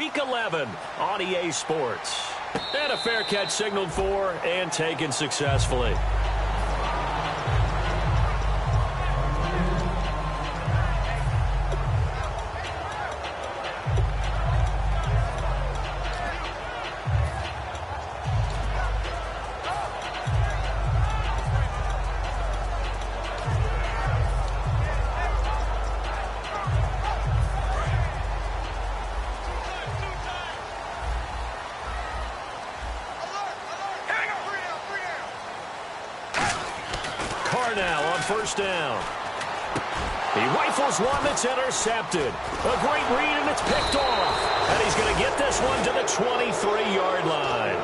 Week 11 on EA Sports. And a fair catch signaled for and taken successfully. Now on first down. He rifles one that's intercepted. A great read, and it's picked off. And he's going to get this one to the 23-yard line.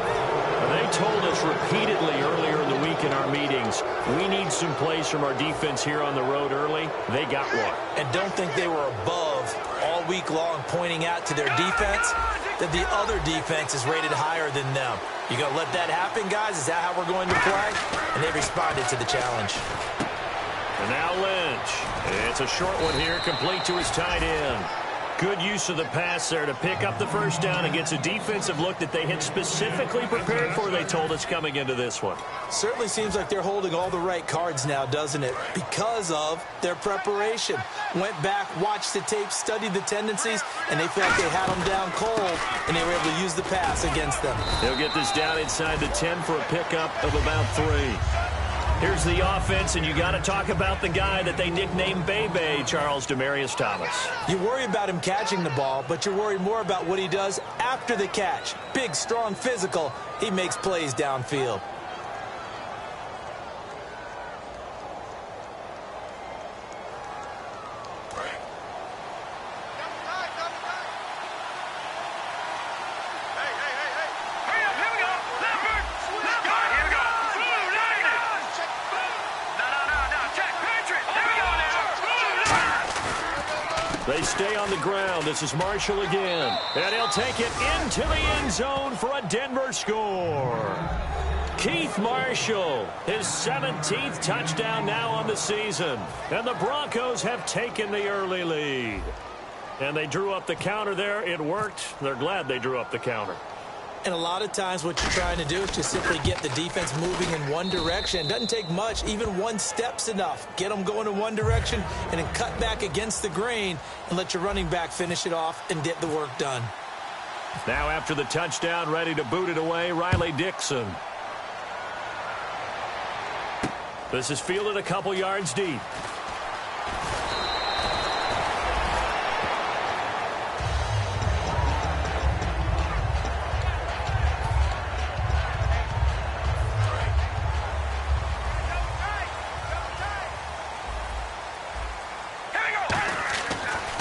They told us repeatedly earlier in the week in our meetings, we need some plays from our defense here on the road early. They got one. And don't think they were above all week long pointing out to their defense that the other defense is rated higher than them. You going to let that happen, guys? Is that how we're going to play? And they responded to the challenge. And now Lynch. It's a short one here, complete to his tight end. Good use of the pass there to pick up the first down against a defensive look that they had specifically prepared for, they told us, coming into this one. Certainly seems like they're holding all the right cards now, doesn't it? Because of their preparation. Went back, watched the tape, studied the tendencies, and they felt they had them down cold, and they were able to use the pass against them. They'll get this down inside the 10 for a pickup of about 3. Here's the offense, and you got to talk about the guy that they nicknamed Bebe, Charles Demaryius Thomas. You worry about him catching the ball, but you're worried more about what he does after the catch. Big, strong, physical. He makes plays downfield. They stay on the ground. This is Marshall again. And he'll take it into the end zone for a Denver score. Keith Marshall, his 17th touchdown now on the season. And the Broncos have taken the early lead. And they drew up the counter there. It worked. They're glad they drew up the counter. And a lot of times what you're trying to do is just simply get the defense moving in one direction. It doesn't take much. Even one step's enough. Get them going in one direction and then cut back against the grain and let your running back finish it off and get the work done. Now after the touchdown, ready to boot it away, Riley Dixon. This is fielded a couple yards deep.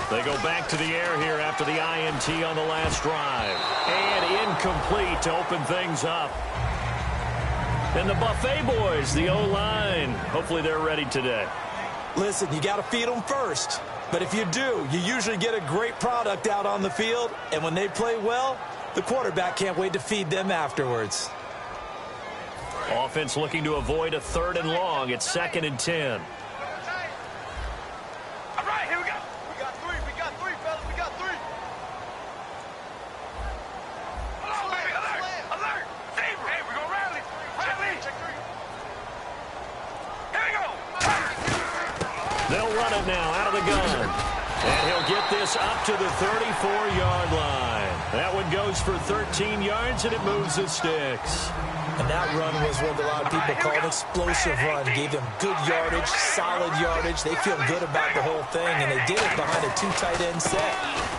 They go back to the air here after the INT on the last drive. And incomplete to open things up. And the Buffet boys, the O-line, hopefully they're ready today. Listen, you got to feed them first. But if you do, you usually get a great product out on the field. And when they play well, the quarterback can't wait to feed them afterwards. Offense looking to avoid a 3rd and long. It's 2nd and 10. They'll run it now out of the gun. And he'll get this up to the 34-yard line. That one goes for 13 yards, and it moves the sticks. And that run was what a lot of people call an explosive run. Gave them good yardage, solid yardage. They feel good about the whole thing, and they did it behind a 2 tight end set.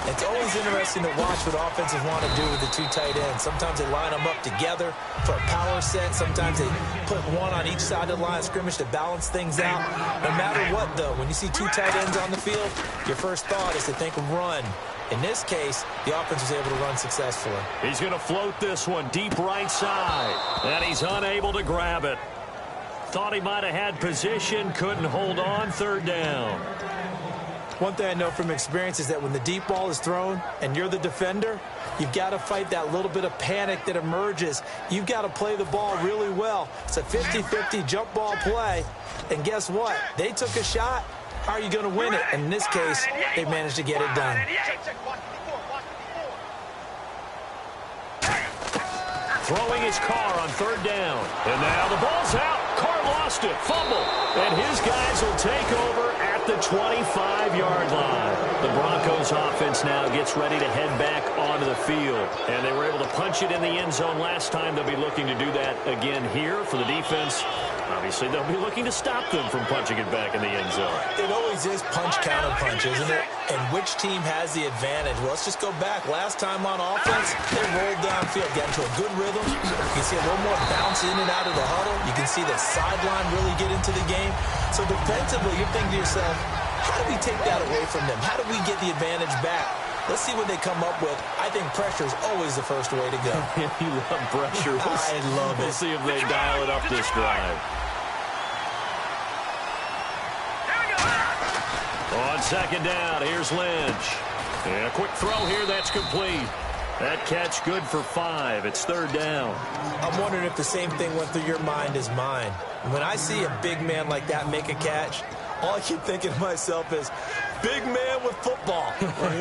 It's always interesting to watch what offenses want to do with the 2 tight ends. Sometimes they line them up together for a power set. Sometimes they put one on each side of the line of scrimmage to balance things out. No matter what, though, when you see 2 tight ends on the field, your first thought is to think run. In this case, the offense was able to run successfully. He's going to float this one deep right side. And he's unable to grab it. Thought he might have had position, couldn't hold on, 3rd down. One thing I know from experience is that when the deep ball is thrown and you're the defender, you've got to fight that little bit of panic that emerges. You've got to play the ball really well. It's a 50-50 jump ball play. And guess what? They took a shot. How are you going to win it? And in this case, they managed to get it done. throwing his car on third down. And now the ball's out. Carr lost it. Fumble. And his guys will take over at the 25-yard line. The Broncos offense now gets ready to head back onto the field. And they were able to punch it in the end zone last time. They'll be looking to do that again here for the defense. Obviously, they'll be looking to stop them from punching it back in the end zone. It always is punch-counter-punch, isn't it? And which team has the advantage? Well, let's just go back. Last time on offense, they rolled downfield, got into a good rhythm. You can see a little more bounce in and out of the huddle. You can see the sideline really get into the game. So defensively, you're thinking to yourself, how do we take that away from them? How do we get the advantage back? Let's see what they come up with. I think pressure is always the first way to go. You love pressure. I love it. We'll see if they dial it up this drive. On second down, here's Lynch. And a quick throw here, that's complete. That catch good for 5. It's third down. I'm wondering if the same thing went through your mind as mine. When I see a big man like that make a catch, all I keep thinking to myself is, big man with football.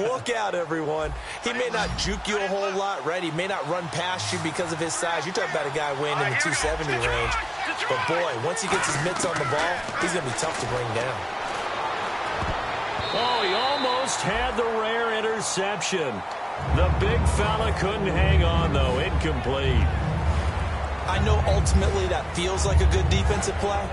Look out, everyone. He may not juke you a whole lot, right? He may not run past you because of his size. You're talking about a guy weighing in the 270 range. But, boy, once he gets his mitts on the ball, he's going to be tough to bring down. Oh, he almost had the rare interception. The big fella couldn't hang on, though. Incomplete. I know ultimately that feels like a good defensive play,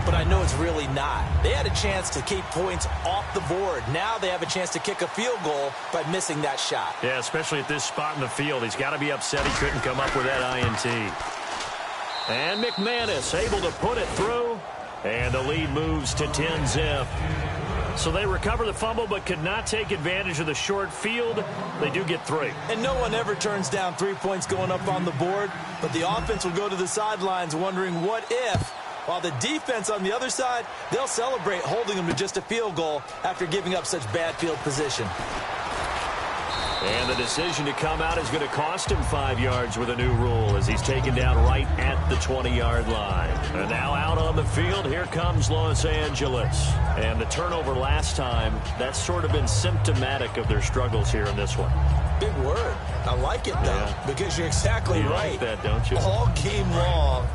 but I know it's really not. They had a chance to keep points off the board. Now they have a chance to kick a field goal by missing that shot. Yeah, especially at this spot in the field. He's got to be upset he couldn't come up with that INT. And McManus able to put it through, and the lead moves to 10-zip. So they recover the fumble but could not take advantage of the short field. They do get 3. And no one ever turns down 3 points going up on the board, but the offense will go to the sidelines wondering what if, while the defense on the other side, they'll celebrate holding them to just a field goal after giving up such bad field position. And the decision to come out is going to cost him 5 yards with a new rule as he's taken down right at the 20-yard line. And now out on the field, here comes Los Angeles. And the turnover last time, that's sort of been symptomatic of their struggles here in this one. Big word. I like it, though, because you're exactly right. You like that, don't you? All game long,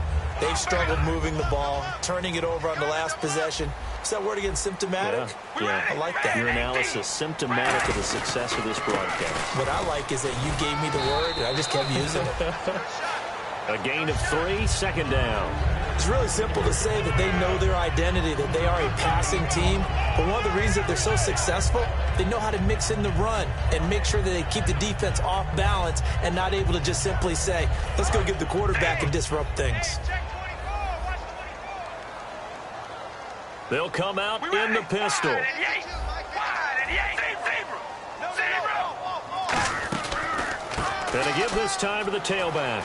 they've struggled moving the ball, turning it over on the last possession. Is that word again, symptomatic? Yeah. I like that. Your analysis, symptomatic of the success of this broadcast. What I like is that you gave me the word, and I just kept using it. A gain of 3, second down. It's really simple to say that they know their identity, that they are a passing team. But one of the reasons that they're so successful, they know how to mix in the run and make sure that they keep the defense off balance and not able to just simply say, let's go get the quarterback and disrupt things. They'll come out in the pistol. Gonna give this time to the tailback.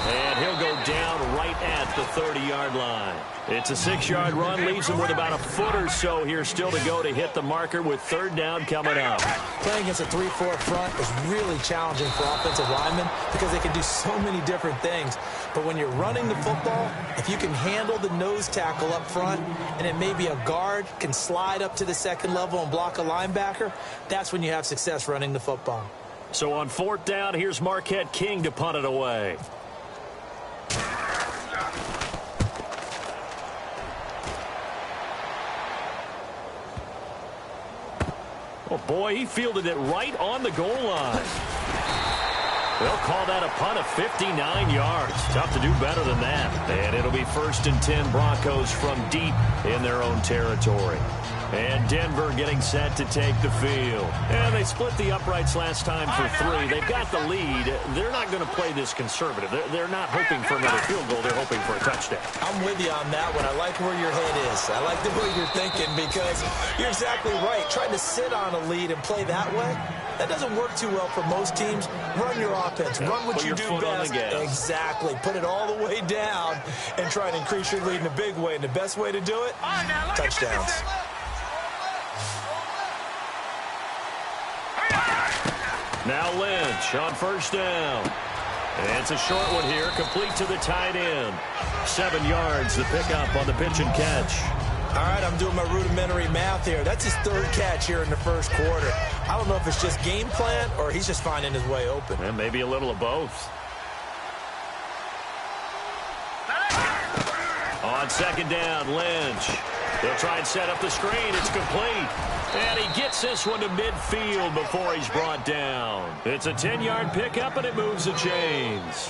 And he'll go down right at the 30-yard line. It's a 6-yard run, leaves him with about a foot or so here still to go to hit the marker with third down coming up. Playing against a 3-4 front is really challenging for offensive linemen because they can do so many different things. But when you're running the football, if you can handle the nose tackle up front and then maybe a guard can slide up to the second level and block a linebacker, that's when you have success running the football. So on fourth down, here's Marquette King to punt it away. Oh, boy, he fielded it right on the goal line. They'll call that a punt of 59 yards. Tough to do better than that. And it'll be 1st and 10 Broncos from deep in their own territory. And Denver getting set to take the field. And they split the uprights last time for 3. They've got the lead. They're not going to play this conservative. They're not hoping for another field goal. They're hoping for a touchdown. I'm with you on that one. I like where your head is. I like the way you're thinking because you're exactly right. Trying to sit on a lead and play that way, that doesn't work too well for most teams. Run your offense. Run what you do best. Exactly. Put it all the way down and try and increase your lead in a big way. And the best way to do it, touchdowns. Now Lynch on first down. And it's a short one here, complete to the tight end. 7 yards, the pickup on the pitch and catch. All right, I'm doing my rudimentary math here. That's his 3rd catch here in the first quarter. I don't know if it's just game plan or he's just finding his way open. And maybe a little of both. On second down, Lynch. They'll try and set up the screen. It's complete. And he gets this one to midfield before he's brought down. It's a 10-yard pickup, and it moves the chains.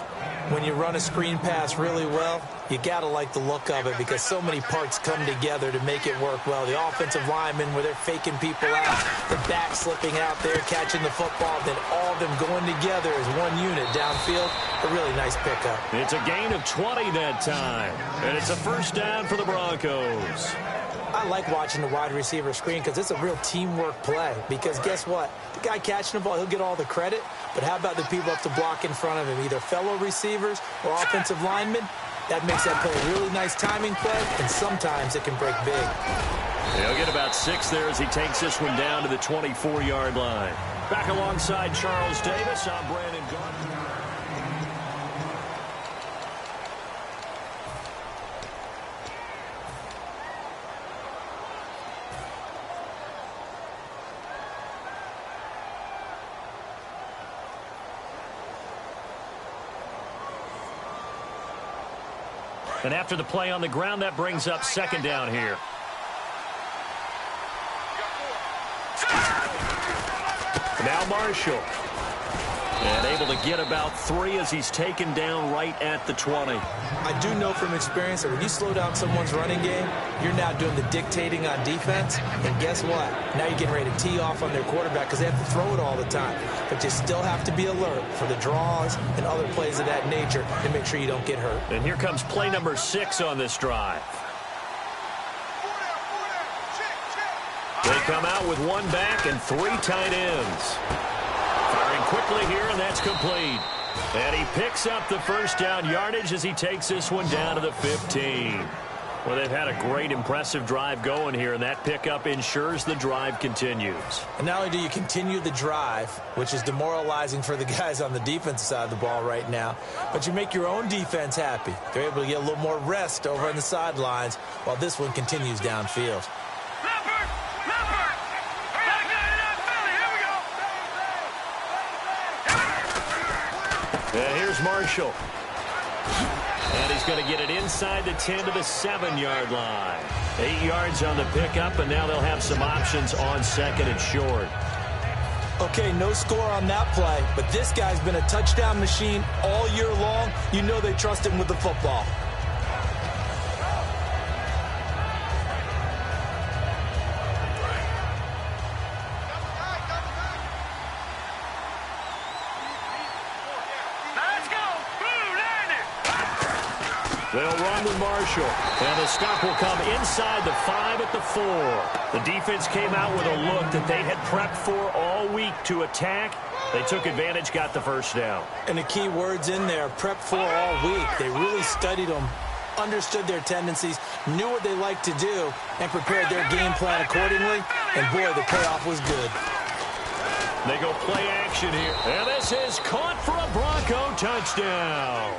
When you run a screen pass really well, you got to like the look of it because so many parts come together to make it work well. The offensive linemen, where they're faking people out, the back slipping out there, catching the football, then all of them going together as one unit downfield. A really nice pickup. It's a gain of 20 that time, and it's a first down for the Broncos. I like watching the wide receiver screen because it's a real teamwork play. Because guess what? The guy catching the ball, he'll get all the credit. But how about the people up to block in front of him, either fellow receivers or offensive linemen? That makes that play a really nice timing play, and sometimes it can break big. He'll get about 6 there as he takes this one down to the 24-yard line. Back alongside Charles Davis, I'm Brandon Gaudin. And after the play on the ground, that brings up second down here. Now Marshall. And able to get about 3 as he's taken down right at the 20. I do know from experience that when you slow down someone's running game, you're now doing the dictating on defense. And guess what? Now you're getting ready to tee off on their quarterback because they have to throw it all the time. But you still have to be alert for the draws and other plays of that nature to make sure you don't get hurt. And here comes play number 6 on this drive. They come out with 1 back and 3 tight ends. Firing quickly here, and that's complete. And he picks up the first down yardage as he takes this one down to the 15. Well, they've had a great, impressive drive going here, and that pickup ensures the drive continues. And not only do you continue the drive, which is demoralizing for the guys on the defensive side of the ball right now, but you make your own defense happy. They're able to get a little more rest over on the sidelines while this one continues downfield. And here's Marshall. And he's going to get it inside the 10 to the 7-yard line. 8 yards on the pickup, and now they'll have some options on second and short. Okay, no score on that play, but this guy's been a touchdown machine all year long. You know they trust him with the football. They'll run with Marshall, and the stop will come inside the 5 at the 4. The defense came out with a look that they had prepped for all week to attack. They took advantage, got the first down. And the key words in there, prepped for all week. They really studied them, understood their tendencies, knew what they liked to do, and prepared their game plan accordingly. And boy, the payoff was good. They go play action here. And this is caught for a Bronco touchdown.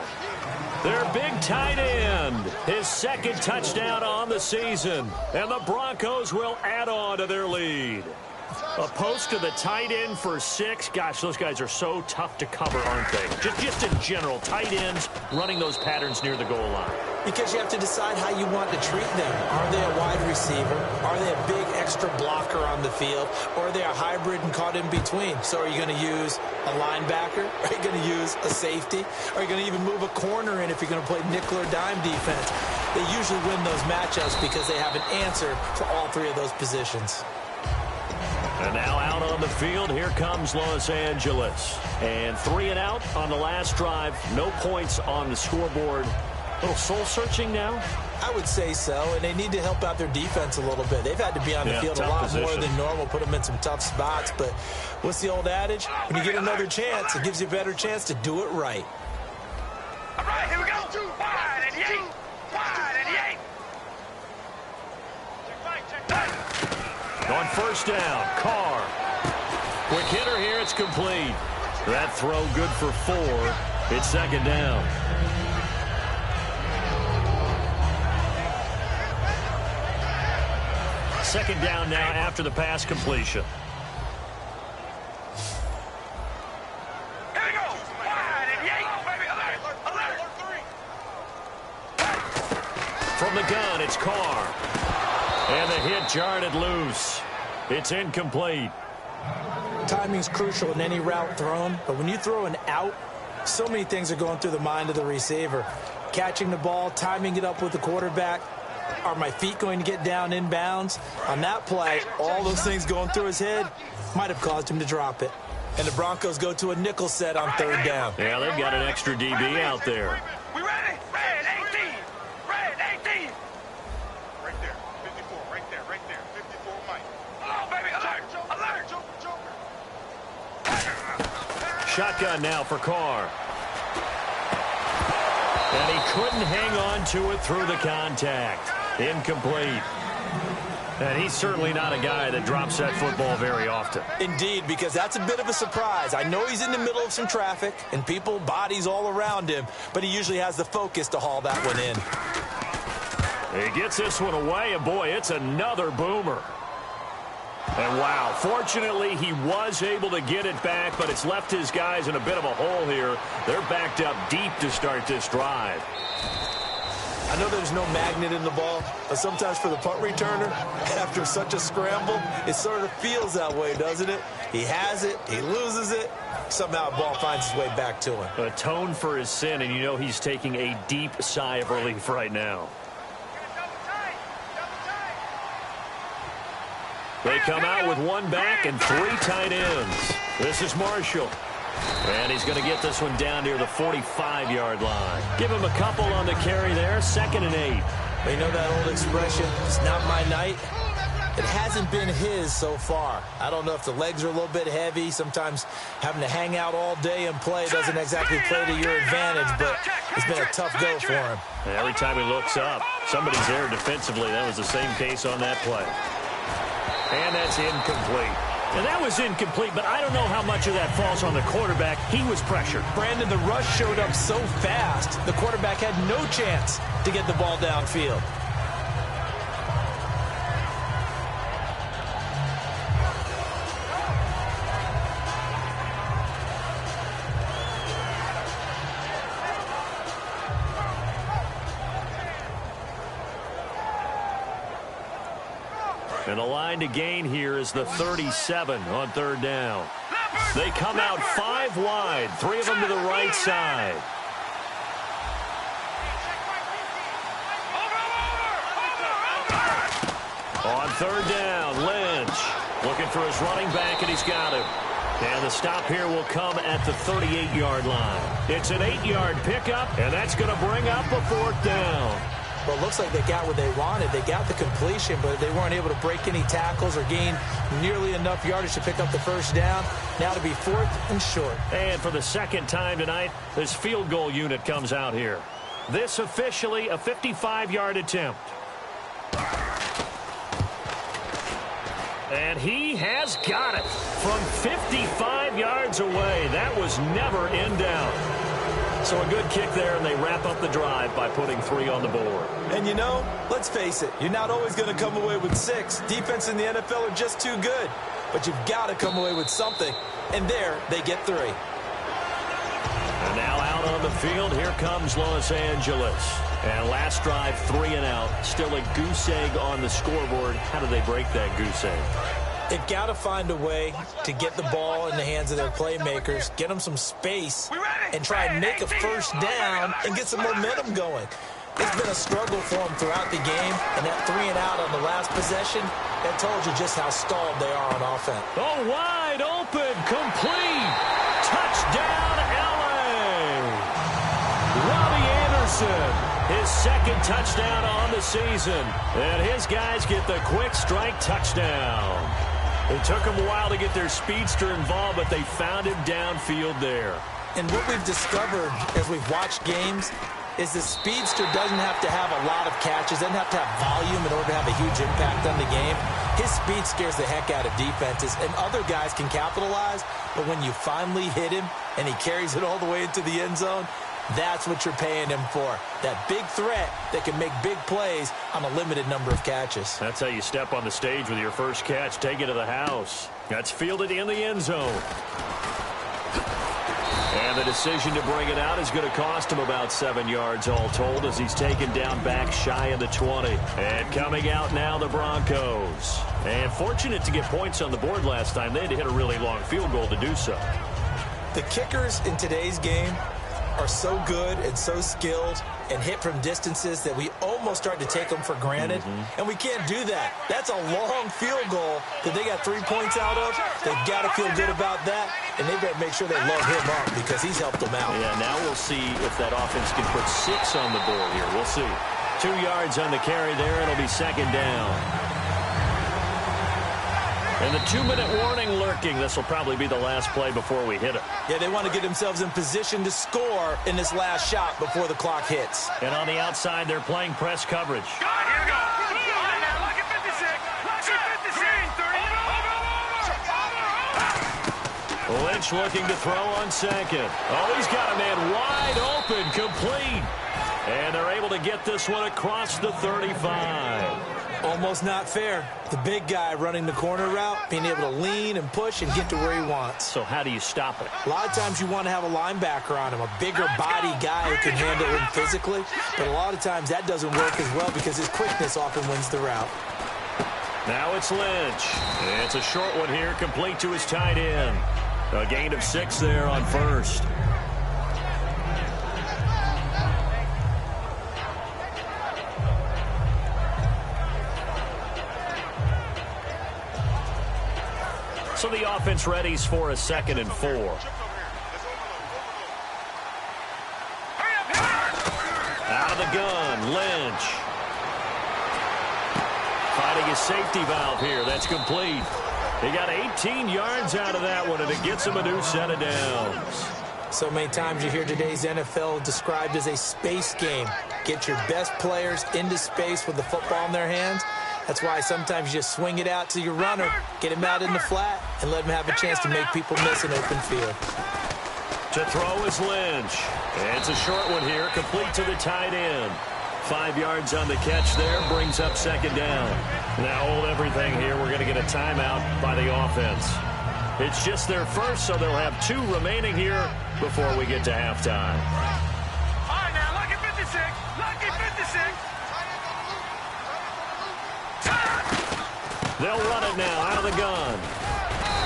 Their big tight end, his second touchdown on the season. And the Broncos will add on to their lead. A post to the tight end for 6. Gosh, those guys are so tough to cover, aren't they? Just in general, tight ends running those patterns near the goal line. Because you have to decide how you want to treat them. Are they a wide receiver? Are they a big extra blocker on the field? Or are they a hybrid and caught in between? So are you going to use a linebacker? Are you going to use a safety? Are you going to even move a corner in if you're going to play nickel or dime defense? They usually win those matchups because they have an answer for all 3 of those positions. And now out on the field, here comes Los Angeles. And 3 and out on the last drive. No points on the scoreboard. A little soul-searching now? I would say so, and they need to help out their defense a little bit. They've had to be on the field a lot more than normal, put them in some tough spots. But what's the old adage? When you get another chance, it gives you a better chance to do it right. All right, here we go. Wide and yank. Wide and yank. On first down, Carr. Quick hitter here, it's complete. That throw good for 4. It's second down. Second down now after the pass completion. Here we go. Wide and yank. Baby, alert. From the gun, it's Carr. And the hit jarred it loose. It's incomplete. Timing's crucial in any route thrown, but when you throw an out, so many things are going through the mind of the receiver. Catching the ball, timing it up with the quarterback. Are my feet going to get down inbounds? On that play, all those things going through his head might have caused him to drop it. And the Broncos go to a nickel set on third down. Yeah, they've got an extra DB out there. We ready? Red 18. Red 18. Right there. 54. Right there. Right there. 54, Mike. Hello, baby. Alert. Alert. Shotgun now for Carr. And he couldn't hang on to it through the contact. Incomplete. And he's certainly not a guy that drops that football very often. Indeed, because that's a bit of a surprise. I know he's in the middle of some traffic and people, bodies all around him, but he usually has the focus to haul that one in. He gets this one away, and boy, it's another boomer. And wow, fortunately he was able to get it back, but it's left his guys in a bit of a hole here. They're backed up deep to start this drive. I know there's no magnet in the ball, but sometimes for the punt returner, after such a scramble, it sort of feels that way, doesn't it? He has it, he loses it, somehow the ball finds its way back to him. Atone for his sin, and you know he's taking a deep sigh of relief right now. They come out with one back and three tight ends. This is Marshall. And he's going to get this one down near the 45-yard line. Give him a couple on the carry there, 2nd and 8. But you know that old expression, it's not my night? It hasn't been his so far. I don't know if the legs are a little bit heavy. Sometimes having to hang out all day and play doesn't exactly play to your advantage, but it's been a tough go for him. And every time he looks up, somebody's there defensively. That was the same case on that play. And that's incomplete. And that was incomplete, but I don't know how much of that falls on the quarterback. He was pressured. Brandon, the rush showed up so fast, the quarterback had no chance to get the ball downfield. And the line to gain here is the 37 on third down. They come out 5 wide, 3 of them to the right side. On third down, Lynch looking for his running back, and he's got him. And the stop here will come at the 38-yard line. It's an 8-yard pickup, and that's going to bring up a 4th down. Well, it looks like they got what they wanted. They got the completion, but they weren't able to break any tackles or gain nearly enough yardage to pick up the first down. Now to be 4th and short. And for the second time tonight, this field goal unit comes out here. This officially a 55-yard attempt. And he has got it from 55 yards away. That was never in doubt. So a good kick there, and they wrap up the drive by putting 3 on the board. And you know, let's face it, you're not always going to come away with 6. Defense in the NFL are just too good. But you've got to come away with something. And there, they get 3. And now out on the field, here comes Los Angeles. And last drive, 3 and out. Still a goose egg on the scoreboard. How do they break that goose egg? They've got to find a way to get the ball in the hands of their playmakers, get them some space, and try and make a first down and get some momentum going. It's been a struggle for them throughout the game, and that 3 and out on the last possession, that told you just how stalled they are on offense. Oh, wide open, complete. Touchdown, L.A. Robbie Anderson, his 2nd touchdown on the season. And his guys get the quick strike touchdown. It took them a while to get their speedster involved, but they found him downfield there. And what we've discovered as we've watched games is the speedster doesn't have to have a lot of catches, doesn't have to have volume in order to have a huge impact on the game. His speed scares the heck out of defenses, and other guys can capitalize, but when you finally hit him and he carries it all the way into the end zone, that's what you're paying him for. That big threat that can make big plays on a limited number of catches. That's how you step on the stage with your first catch. Take it to the house. That's fielded in the end zone. And the decision to bring it out is going to cost him about 7 yards all told as he's taken down back shy of the 20. And coming out now, the Broncos. And fortunate to get points on the board last time. They had to hit a really long field goal to do so. The kickers in today's game are so good and so skilled and hit from distances that we almost start to take them for granted. And we can't do that. That's a long field goal that they got 3 points out of. They've got to feel good about that, and they better make sure they load him up because he's helped them out. Yeah, now we'll see if that offense can put 6 on the board here. We'll see. 2 yards on the carry there. It'll be second down. And the 2-minute warning lurking. This will probably be the last play before we hit it. Yeah, they want to get themselves in position to score in this last shot before the clock hits. And on the outside, they're playing press coverage. Here we go. All right, now, look at 56. Look at 56. Lynch looking to throw on second. Oh, he's got a man wide open, complete. And they're able to get this one across the 35. Almost not fair. The big guy running the corner route, being able to lean and push and get to where he wants. So how do you stop it? A lot of times you want to have a linebacker on him, a bigger body guy who can handle him physically. But a lot of times that doesn't work as well because his quickness often wins the route. Now it's Lynch. It's a short one here, complete to his tight end. A gain of 6 there on first. So the offense readies for a 2nd and 4. Out of the gun, Lynch. Fighting his safety valve here. That's complete. He got 18 yards out of that one, and it gets him a new set of downs. So many times you hear today's NFL described as a space game. Get your best players into space with the football in their hands. That's why sometimes you just swing it out to your runner, get him out in the flat, and let him have a chance to make people miss an open field. To throw is Lynch. It's a short one here, complete to the tight end. 5 yards on the catch there, brings up second down. Now hold everything here. We're going to get a timeout by the offense. It's just their first, so they'll have 2 remaining here before we get to halftime. All right, now, look at 56. Look at 56. They'll run it now out of the gun.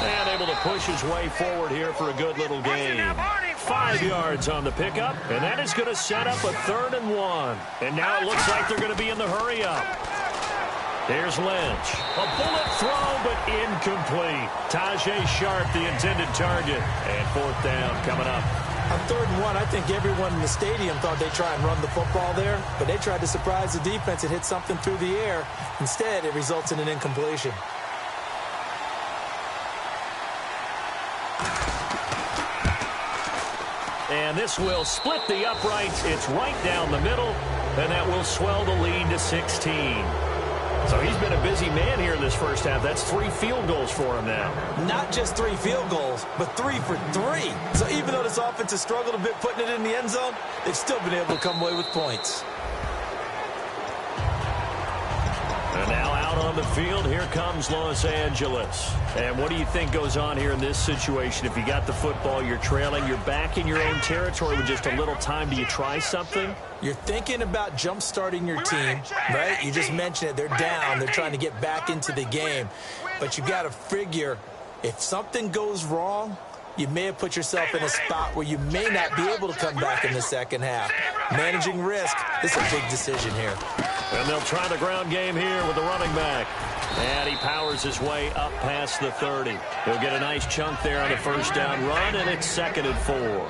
And able to push his way forward here for a good little gain. 5 yards on the pickup, and that is going to set up a 3rd and 1. And now it looks like they're going to be in the hurry-up. Here's Lynch. A bullet throw, but incomplete. Tajay Sharp, the intended target. And 4th down coming up. On 3rd and 1, I think everyone in the stadium thought they'd try and run the football there, but they tried to surprise the defense and hit something through the air. Instead, it results in an incompletion. And this will split the uprights. It's right down the middle, and that will swell the lead to 16. So he's been a busy man here in this first half. That's 3 field goals for him now. Not just 3 field goals, but 3 for 3. So even though this offense has struggled a bit putting it in the end zone, they've still been able to come away with points. And now out on the field, here comes Los Angeles. And what do you think goes on here in this situation? If you got the football, you're trailing, you're back in your own territory with just a little time. Do you try something? You're thinking about jump-starting your team, right? You just mentioned it. They're down. They're trying to get back into the game. But you got to figure, if something goes wrong, you may have put yourself in a spot where you may not be able to come back in the second half. Managing risk, this is a big decision here. And they'll try the ground game here with the running back. And he powers his way up past the 30. He'll get a nice chunk there on the first down run, and it's 2nd and 4.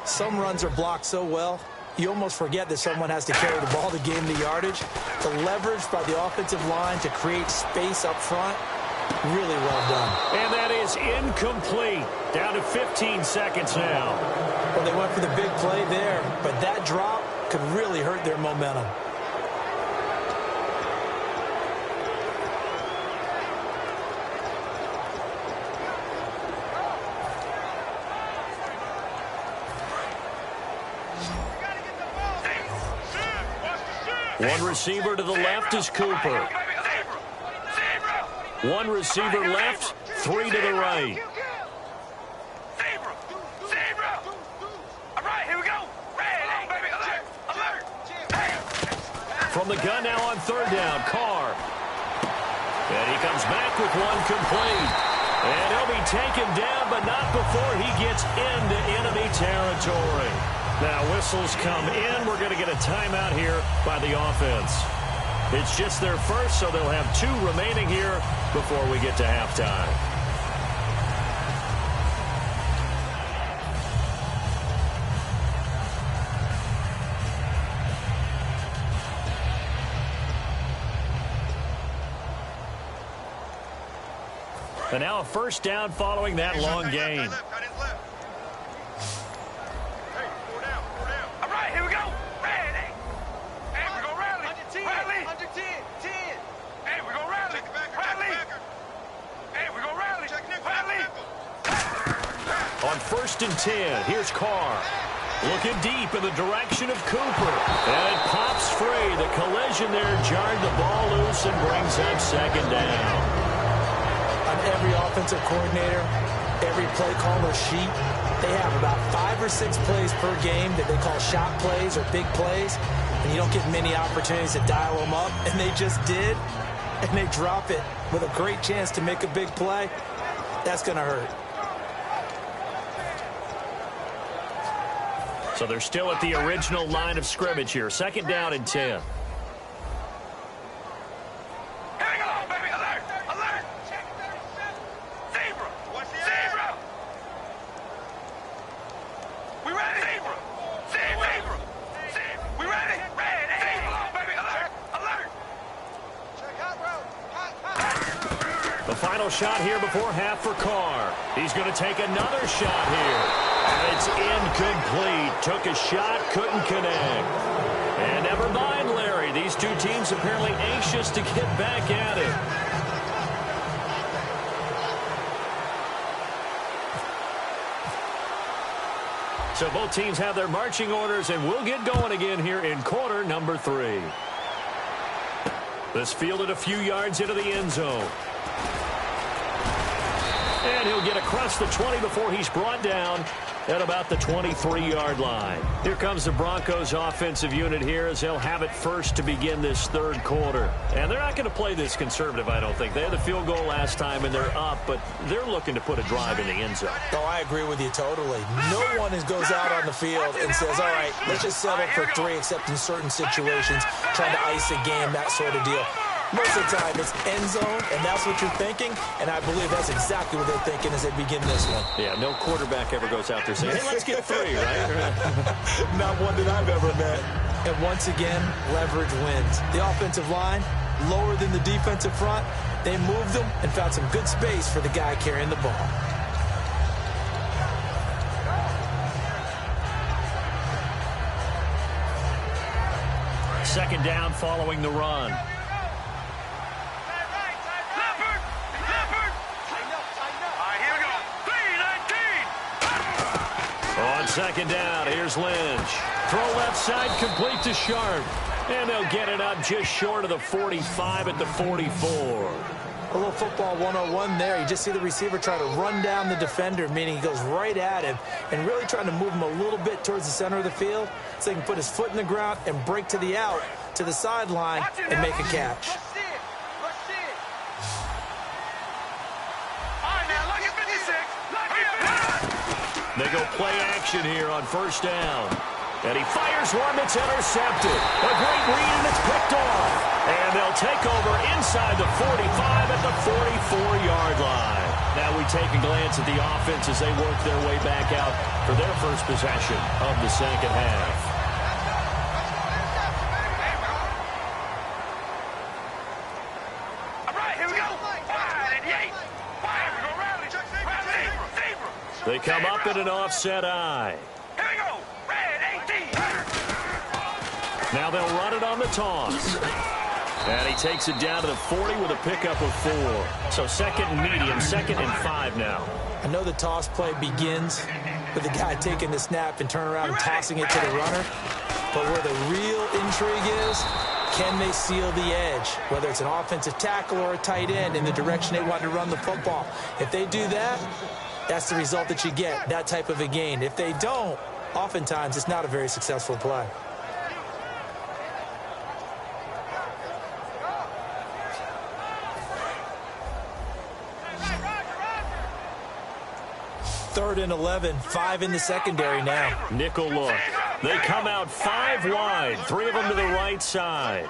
Some runs are blocked so well, you almost forget that someone has to carry the ball to gain the yardage. The leverage by the offensive line to create space up front, really well done. And that is incomplete. Down to 15 seconds now. Well, they went for the big play there, but that drop could really hurt their momentum. One receiver to the left is Cooper. One receiver left, 3 to the right. From the gun now on third down, Carr. And he comes back with one complete. And he'll be taken down, but not before he gets into enemy territory. Now whistles come in. We're going to get a timeout here by the offense. It's just their first, so they'll have 2 remaining here before we get to halftime. And now a first down following that long gain. All right, here we go. Ready. Hey, we go rally. 110. 10. Hey, we go rally. Rally. Hey, we go rally. Rally. On first and 10, here's Carr. Looking deep in the direction of Cooper. And it pops free. The collision there jarred the ball loose and brings up second down. On every offensive coordinator, every play caller sheet, they have about 5 or 6 plays per game that they call shot plays or big plays, and you don't get many opportunities to dial them up, and they just did, and they drop it with a great chance to make a big play. That's going to hurt. So they're still at the original line of scrimmage here. Second down and 10. Shot here before half for Carr. He's going to take another shot here. And it's incomplete. Took a shot, couldn't connect. And never mind, Larry. These 2 teams apparently anxious to get back at it. So both teams have their marching orders, and we'll get going again here in quarter number 3. This fielded a few yards into the end zone. And he'll get across the 20 before he's brought down at about the 23-yard line. Here comes the Broncos offensive unit here as they'll have it first to begin this third quarter. And they're not going to play this conservative, I don't think. They had the field goal last time, and they're up, but they're looking to put a drive in the end zone. Oh, I agree with you totally. No one goes out on the field and says, all right, let's just settle for 3, except in certain situations, trying to ice a game, that sort of deal. Most of the time, it's end zone, and that's what you're thinking, and I believe that's exactly what they're thinking as they begin this one. Yeah, no quarterback ever goes out there saying, hey, let's get 3, right? Not one that I've ever met. And once again, leverage wins. The offensive line, lower than the defensive front, they moved them and found some good space for the guy carrying the ball. Second down following the run. On second down, here's Lynch. Throw left side, complete to Sharp. And they'll get it up just short of the 45 at the 44. A little football 101 there. You just see the receiver try to run down the defender, meaning he goes right at him, and really trying to move him a little bit towards the center of the field so he can put his foot in the ground and break to the out, to the sideline, and make a catch. They go play action here on first down. And he fires one that's intercepted. A great read, and it's picked off. And they'll take over inside the 45 at the 44-yard line. Now we take a glance at the offense as they work their way back out for their first possession of the second half. They come up in an offset eye. Here we go. Red 18. Now they'll run it on the toss. And he takes it down to the 40 with a pickup of 4. So second and medium, 2nd and 5 now. I know the toss play begins with the guy taking the snap and turning around and tossing it to the runner. But where the real intrigue is, can they seal the edge? Whether it's an offensive tackle or a tight end in the direction they want to run the football. If they do that, that's the result that you get, that type of a gain. If they don't, oftentimes it's not a very successful play. 3rd and 11, 5 in the secondary now. Nickel look. They come out 5 wide, 3 of them to the right side.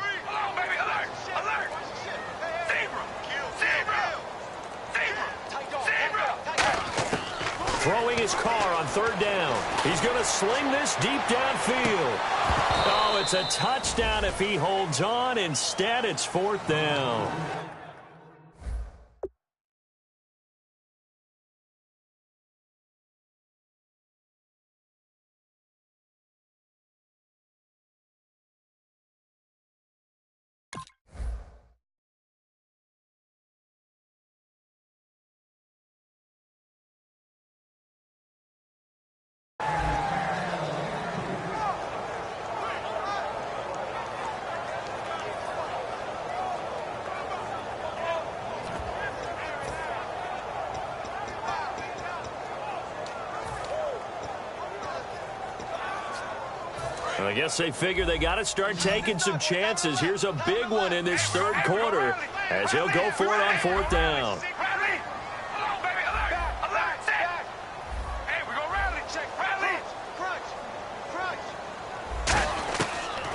Throwing his car on 3rd down. He's going to sling this deep downfield. Oh, it's a touchdown if he holds on. Instead, it's 4th down. I guess they figure they got to start taking some chances. Here's a big one in this 3rd quarter as he'll go for it on 4th down.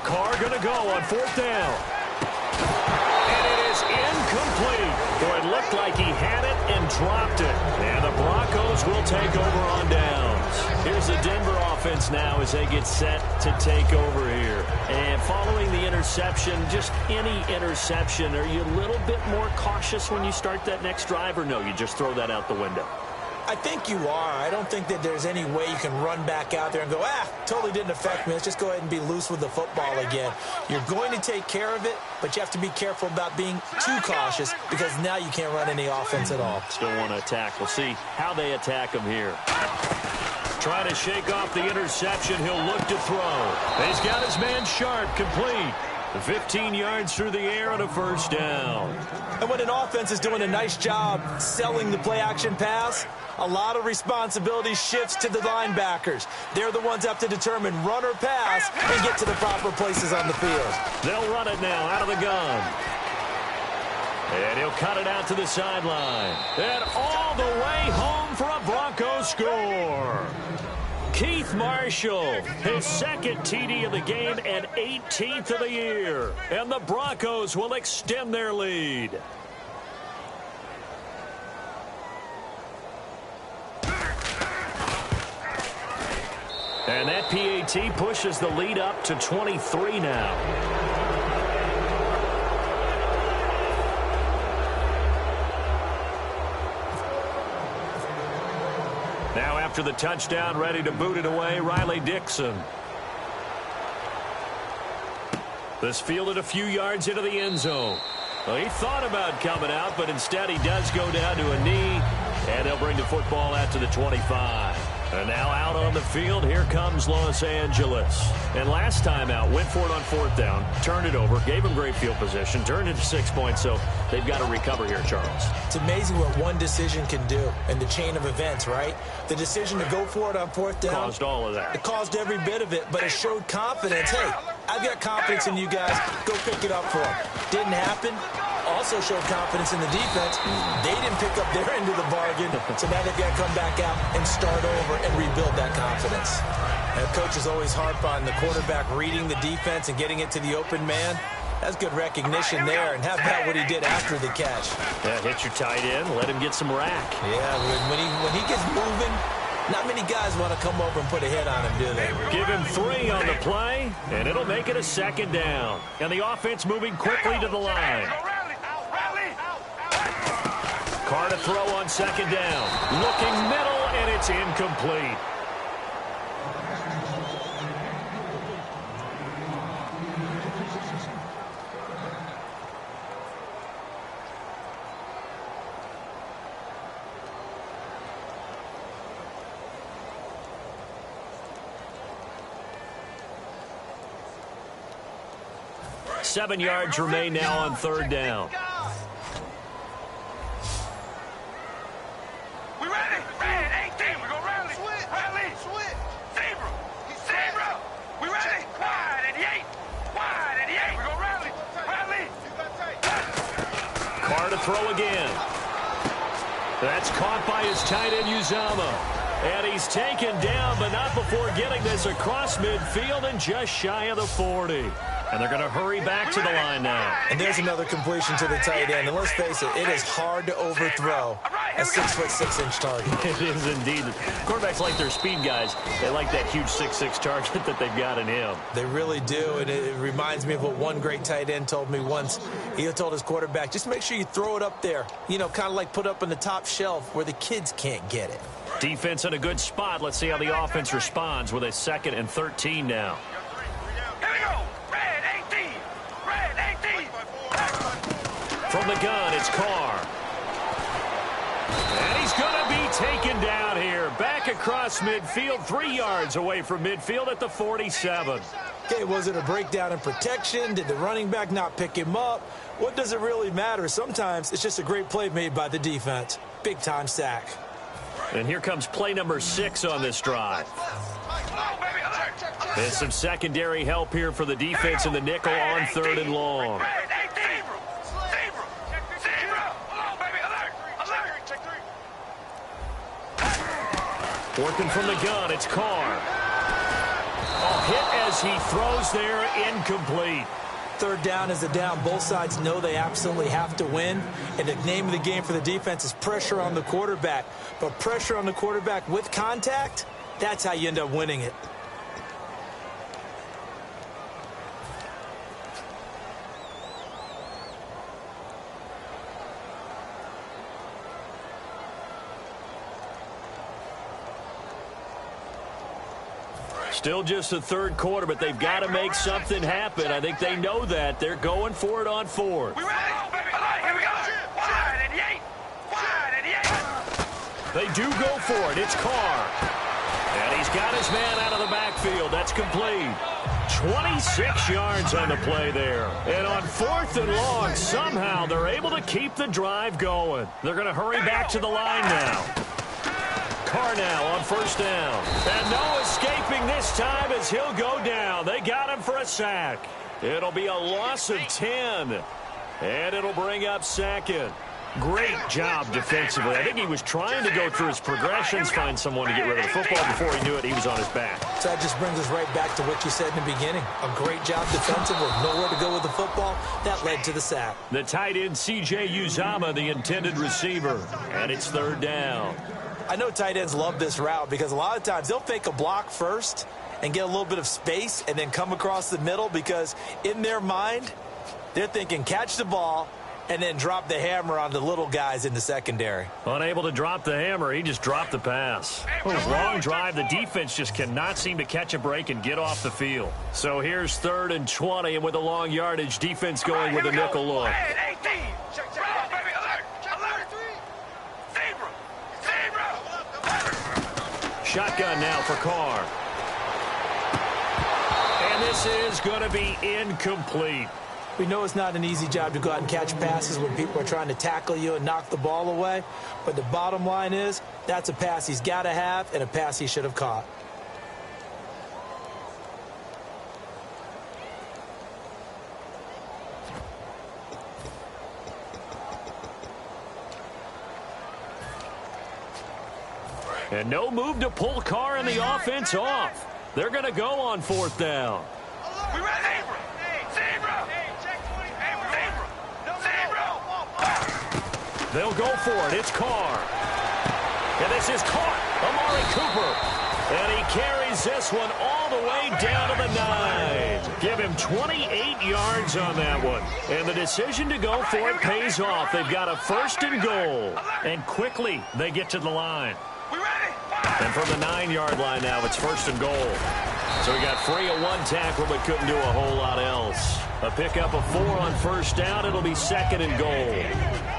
Carr going to go on 4th down. And it is incomplete. Boy, it looked like he had it and dropped it. And the Broncos will take over on downs. Here's the Denver offense now as they get set to take over here. And following the interception, just any interception, are you a little bit more cautious when you start that next drive, or no, you just throw that out the window? I think you are. I don't think that there's any way you can run back out there and go, totally didn't affect me. Let's just go ahead and be loose with the football again. You're going to take care of it, but you have to be careful about being too cautious because now you can't run any offense at all. Still want to attack. We'll see how they attack him here. Trying to shake off the interception. He'll look to throw. He's got his man Sharp complete. 15 yards through the air on a 1st down. And when an offense is doing a nice job selling the play-action pass, a lot of responsibility shifts to the linebackers. They're the ones that have to determine run or pass and get to the proper places on the field. They'll run it now out of the gun. And he'll cut it out to the sideline. And all the way home for a Broncos score. Keith Marshall, his 2nd TD of the game and 18th of the year. And the Broncos will extend their lead. And that PAT pushes the lead up to 23 now. Now after the touchdown, ready to boot it away, Riley Dixon. This fielded a few yards into the end zone. Well, he thought about coming out, but instead he does go down to a knee, and they'll bring the football out to the 25. And now out on the field, here comes Los Angeles. And last time out, went for it on 4th down, turned it over, gave them great field position, turned it to 6 points, so they've got to recover here, Charles. It's amazing what one decision can do in the chain of events, right? The decision to go for it on 4th down. Caused all of that. It caused every bit of it, but it showed confidence. Hey, I've got confidence in you guys. Go pick it up for them. Didn't happen. Also showed confidence in the defense. They didn't pick up their end of the bargain, so now they've got to come back out and start over and rebuild that confidence. And coaches always harp on the quarterback reading the defense and getting it to the open man. That's good recognition there, and how about what he did after the catch? Yeah, hit your tight end, let him get some rack. Yeah, when he gets moving, not many guys want to come over and put a hit on him, do they? Give him 3 on the play, and it'll make it a 2nd down. And the offense moving quickly to the line. Carr to throw on 2nd down. Looking middle, and it's incomplete. Seven yards remain now on 3rd down. We ready? Ready. 18. We go rally. Rally. Zebra. Zebra. We ready? Wide 88. Wide 88. We go rally. Rally. Carr to throw again. That's caught by his tight end, Uzama. And he's taken down, but not before getting this across midfield and just shy of the 40. And they're going to hurry back to the line now. And there's another completion to the tight end. And let's face it, it is hard to overthrow a 6'6" target. It is indeed. Quarterbacks like their speed guys. They like that huge 6'6" target that they've got in him. They really do, and it reminds me of what one great tight end told me once. He told his quarterback, just make sure you throw it up there, you know, kind of like put up on the top shelf where the kids can't get it. Defense in a good spot. Let's see how the offense responds with a 2nd and 13 now. Here we go. Red 18. Red 18. From the gun, it's Carr. And he's going to be taken down here. Back across midfield, 3 yards away from midfield at the 47. Okay, was it a breakdown in protection? Did the running back not pick him up? What does it really matter? Sometimes it's just a great play made by the defense. Big-time sack. And here comes play number 6 on this drive. And some secondary help here for the defense in the nickel on 3rd and long. Working from the gun, it's Carr. A hit as he throws there, incomplete. 3rd down is a down. Both sides know they absolutely have to win. And the name of the game for the defense is pressure on the quarterback. But pressure on the quarterback with contact, that's how you end up winning it. Still just the 3rd quarter, but they've got to make something happen. I think they know that. They're going for it on 4th. We ready? Here we go. Wide and 8. Wide and 8. They do go for it. It's Carr. And he's got his man out of the backfield. That's complete. 26 yards on the play there. And on 4th and long, somehow they're able to keep the drive going. They're going to hurry back to the line now. Carr now on 1st down. And no escaping this time as he'll go down. They got him for a sack. It'll be a loss of 10. And it'll bring up 2nd. Great job defensively. I think he was trying to go through his progressions, find someone to get rid of the football. Before he knew it, he was on his back. So that just brings us right back to what you said in the beginning. A great job defensively. Nowhere to go with the football. That led to the sack. The tight end, C.J. Uzomah, the intended receiver. And it's 3rd down. I know tight ends love this route because a lot of times they'll fake a block first and get a little bit of space and then come across the middle because in their mind, they're thinking catch the ball and then drop the hammer on the little guys in the secondary. Unable to drop the hammer, he just dropped the pass. Long drive, the defense just cannot seem to catch a break and get off the field. So here's 3rd and 20, and with a long yardage, defense going with a nickel look. Shotgun now for Carr. And this is going to be incomplete. We know it's not an easy job to go out and catch passes when people are trying to tackle you and knock the ball away. But the bottom line is that's a pass he's got to have and a pass he should have caught. And no move to pull Carr and the offense off. They're going to go on 4th down. We ready? They'll go for it. It's Carr. And this is caught. Amari Cooper. And he carries this one all the way down to the 9. Give him 28 yards on that one. And the decision to go for it pays off. They've got a 1st and goal. And quickly they get to the line. And from the 9-yard line now, it's 1st and goal. So he got free of 1 tackle but couldn't do a whole lot else. A pickup of 4 on 1st down. It'll be 2nd and goal.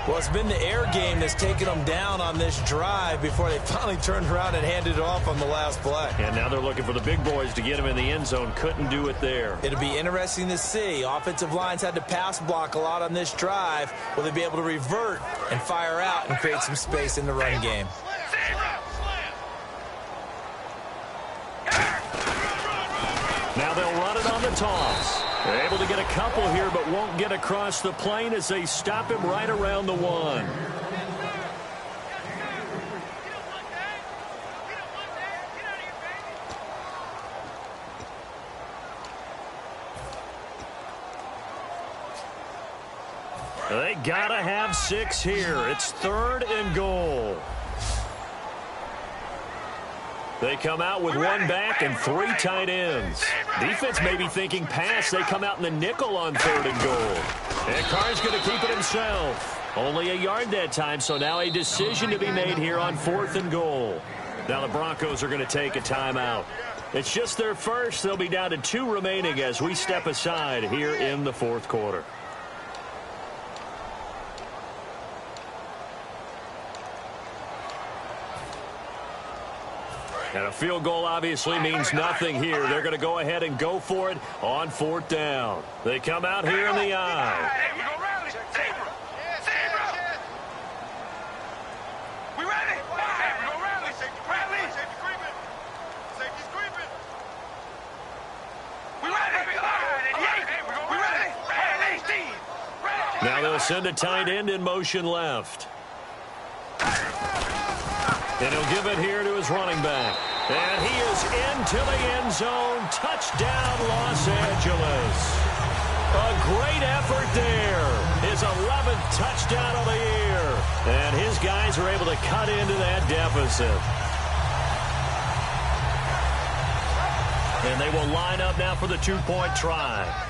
Well, it's been the air game that's taken them down on this drive before they finally turned around and handed it off on the last play. And now they're looking for the big boys to get him in the end zone. Couldn't do it there. It'll be interesting to see. Offensive lines had to pass block a lot on this drive. Will they be able to revert and fire out and create some space in the run game? Now they'll run it on the toss. They're able to get a couple here, but won't get across the plane as they stop him right around the 1. They gotta have 6 here. It's 3rd and goal. They come out with 1 back and 3 tight ends. Defense may be thinking pass. They come out in the nickel on 3rd and goal. And Carr's going to keep it himself. Only a yard that time, so now a decision to be made here on 4th and goal. Now the Broncos are going to take a timeout. It's just their first. They'll be down to 2 remaining as we step aside here in the 4th quarter. And a field goal obviously means nothing here. They're going to go ahead and go for it on 4th down. They come out here in the eye. Now they'll send a tight end in motion left. And he'll give it here to his running back. And he is into the end zone. Touchdown, Los Angeles. A great effort there. His 11th touchdown of the year. And his guys are able to cut into that deficit. And they will line up now for the 2-point try.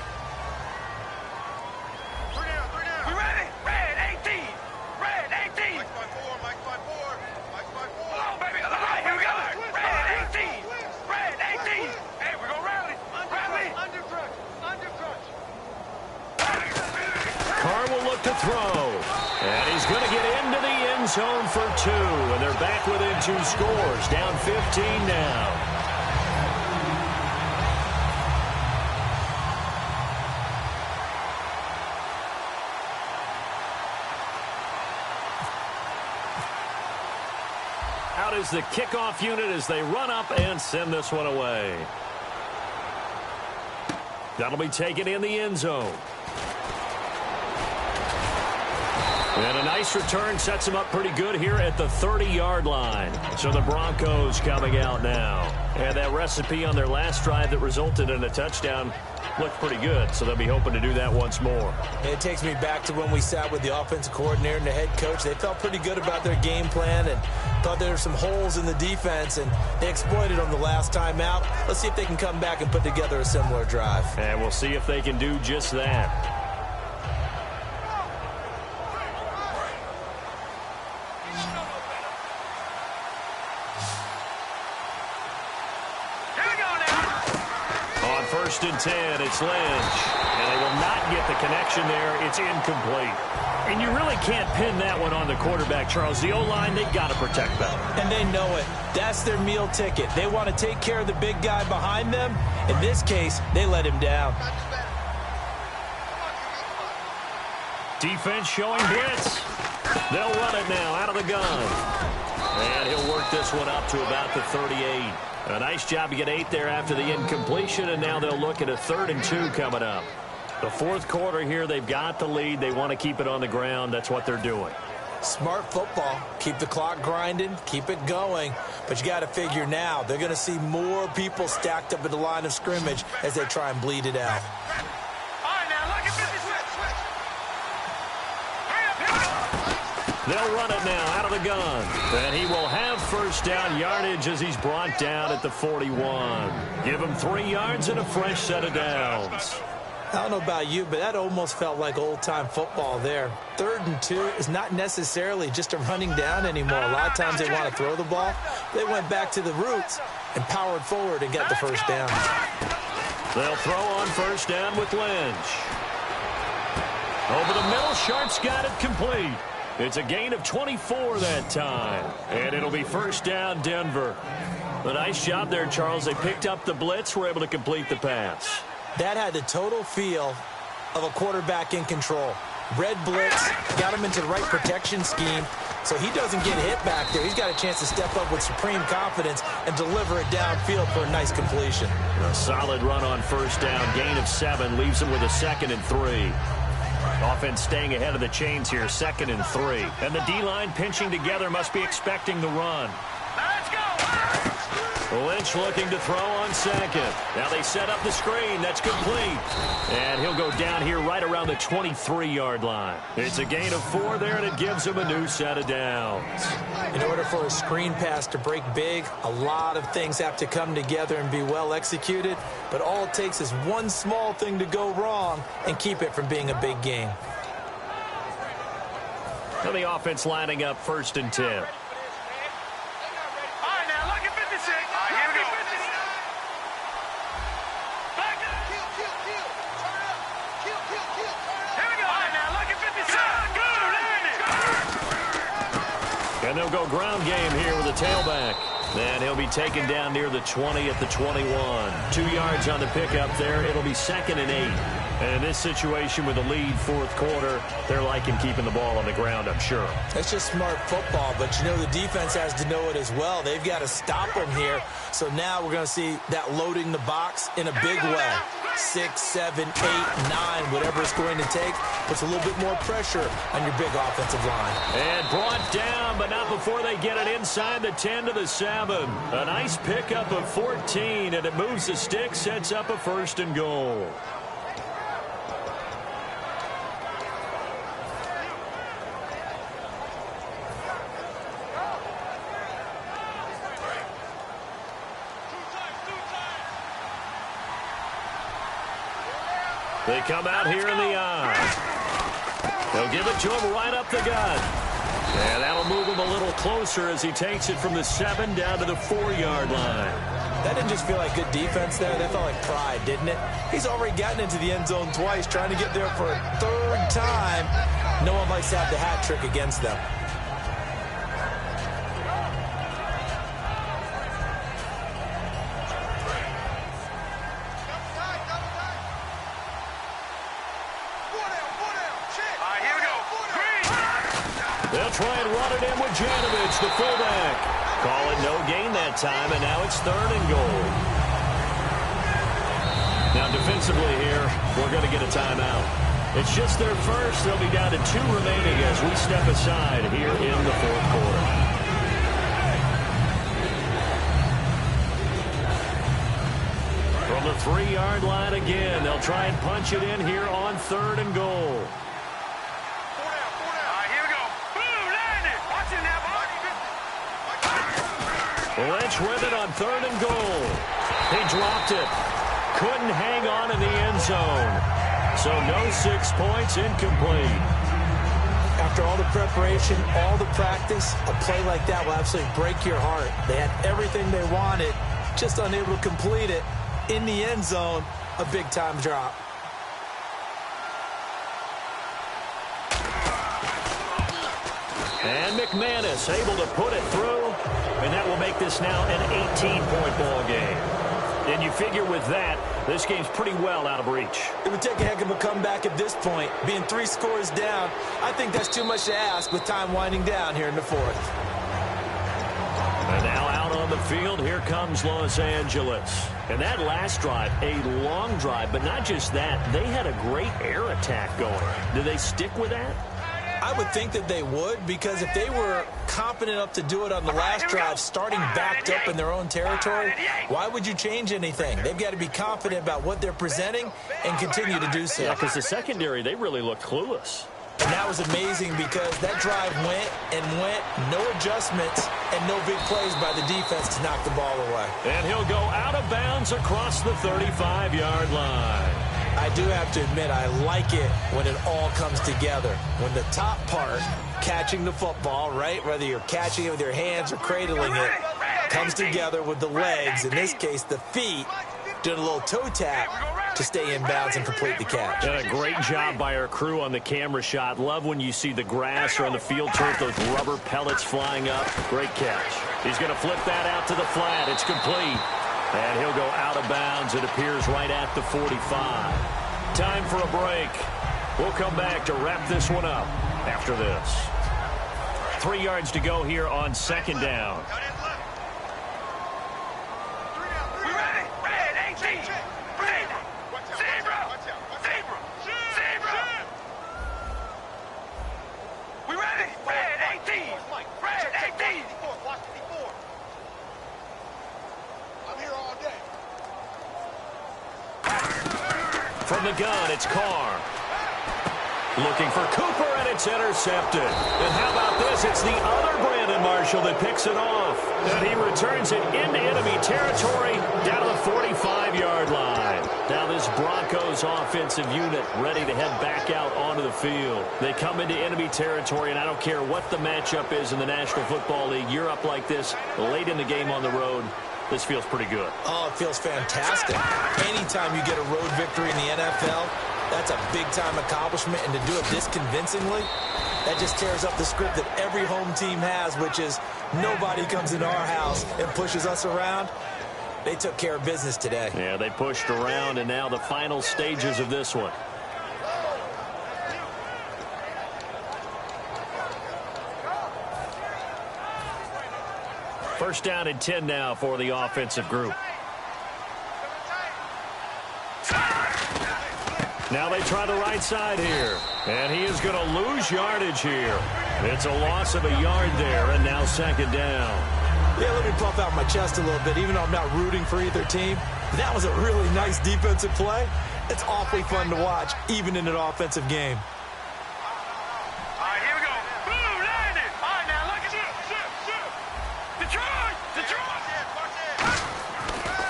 To throw. And he's going to get into the end zone for 2. And they're back within 2 scores. Down 15 now. Out is the kickoff unit as they run up and send this one away. That'll be taken in the end zone. And a nice return sets him up pretty good here at the 30-yard line. So the Broncos coming out now. And that recipe on their last drive that resulted in a touchdown looked pretty good. So they'll be hoping to do that once more. It takes me back to when we sat with the offensive coordinator and the head coach. They felt pretty good about their game plan and thought there were some holes in the defense, and they exploited them the last time out. Let's see if they can come back and put together a similar drive. And we'll see if they can do just that. First and 10, it's Lynch. And they will not get the connection there. It's incomplete. And you really can't pin that one on the quarterback, Charles. The O-line, they've got to protect that. And they know it. That's their meal ticket. They want to take care of the big guy behind them. In this case, they let him down. Defense showing blitz. They'll run it now out of the gun. And he'll work this one up to about the 38. A nice job to get 8 there after the incompletion, and now they'll look at a 3rd and 2 coming up. The 4th quarter here, they've got the lead. They want to keep it on the ground. That's what they're doing. Smart football. Keep the clock grinding. Keep it going. But you got to figure now, they're going to see more people stacked up at the line of scrimmage as they try and bleed it out. They'll run it now out of the gun. And he will have first down yardage as he's brought down at the 41. Give him 3 yards and a fresh set of downs. I don't know about you, but that almost felt like old-time football there. 3rd and 2 is not necessarily just a running down anymore. A lot of times they want to throw the ball. They went back to the roots and powered forward and got the first down. They'll throw on first down with Lynch. Over the middle, Sharp's got it complete. It's a gain of 24 that time. And it'll be first down, Denver. A nice job there, Charles. They picked up the blitz, were able to complete the pass. That had the total feel of a quarterback in control. Red blitz, got him into the right protection scheme, so he doesn't get hit back there. He's got a chance to step up with supreme confidence and deliver it downfield for a nice completion. A solid run on first down. Gain of 7 leaves him with a 2nd and 3. Offense staying ahead of the chains here, 2nd and 3. And the D-line pinching together, must be expecting the run. Let's go! Lynch looking to throw on second. Now they set up the screen. That's complete. And he'll go down here right around the 23-yard line. It's a gain of 4 there, and it gives him a new set of downs. In order for a screen pass to break big, a lot of things have to come together and be well executed. But all it takes is one small thing to go wrong and keep it from being a big game. So the offense lining up 1st and 10. And they'll go ground game here with a tailback. And he'll be taken down near the 20 at the 21. 2 yards on the pickup there. It'll be 2nd and 8. And in this situation with a lead 4th quarter, they're liking keeping the ball on the ground, I'm sure. That's just smart football, but you know the defense has to know it as well. They've got to stop them here. So now we're going to see that loading the box in a big way. 6, 7, 8, 9, whatever it's going to take, puts a little bit more pressure on your big offensive line. And brought down, but not before they get it inside the 10 to the 7. A nice pickup of 14, and it moves the stick, sets up a 1st and goal. They come out here in the eye. They'll give it to him right up the gut. And that'll move him a little closer as he takes it from the 7 down to the 4-yard line. That didn't just feel like good defense there. That felt like pride, didn't it? He's already gotten into the end zone twice, trying to get there for a 3rd time. No one likes to have the hat trick against them. They'll try and run it in with Janovich, the fullback. Call it no gain that time, and now it's 3rd and goal. Now defensively here, we're going to get a timeout. It's just their first. They'll be down to 2 remaining as we step aside here in the 4th quarter. From the 3-yard line again, they'll try and punch it in here on 3rd and goal. Lynch with it on 3rd and goal. He dropped it. Couldn't hang on in the end zone. So no 6 points, incomplete. After all the preparation, all the practice, a play like that will absolutely break your heart. They had everything they wanted, just unable to complete it. In the end zone, a big-time drop. And McManus able to put it through, and that will make this now an 18-point ball game. And you figure with that, this game's pretty well out of reach. It would take a heck of a comeback at this point. Being 3 scores down, I think that's too much to ask with time winding down here in the 4th. And now out on the field, here comes Los Angeles. And that last drive, a long drive, but not just that, they had a great air attack going. Do they stick with that? I would think that they would, because if they were confident enough to do it on the last drive, starting backed up in their own territory, why would you change anything? They've got to be confident about what they're presenting and continue to do so. Yeah, because the secondary, they really looked clueless. And that was amazing because that drive went and went, no adjustments, and no big plays by the defense to knock the ball away. And he'll go out of bounds across the 35-yard line. I do have to admit, I like it when it all comes together. When the top part, catching the football, right, whether you're catching it with your hands or cradling it, comes together with the legs, in this case the feet, doing a little toe tap to stay in bounds and complete the catch. And a great job by our crew on the camera shot. Love when you see the grass or on the field turf, those rubber pellets flying up. Great catch. He's going to flip that out to the flat. It's complete. And he'll go out of bounds. It appears right at the 45. Time for a break. We'll come back to wrap this one up after this. 3 yards to go here on 2nd down. From the gun, it's Carr. Looking for Cooper, and it's intercepted. And how about this? It's the other Brandon Marshall that picks it off. And he returns it into enemy territory down to the 45-yard line. Now this Broncos offensive unit ready to head back out onto the field. They come into enemy territory, and I don't care what the matchup is in the National Football League. You're up like this late in the game on the road. This feels pretty good. Oh, it feels fantastic. Anytime you get a road victory in the NFL, that's a big-time accomplishment, and to do it this convincingly, that just tears up the script that every home team has, which is nobody comes into our house and pushes us around. They took care of business today. Yeah, they pushed around, and now the final stages of this one. First down and 10 now for the offensive group. Now they try the right side here. And he is going to lose yardage here. It's a loss of a yard there, and now second down. Yeah, let me puff out my chest a little bit, even though I'm not rooting for either team. That was a really nice defensive play. It's awfully fun to watch, even in an offensive game. All right, here we go. Boom, landed. All right, now look at this. Detroit.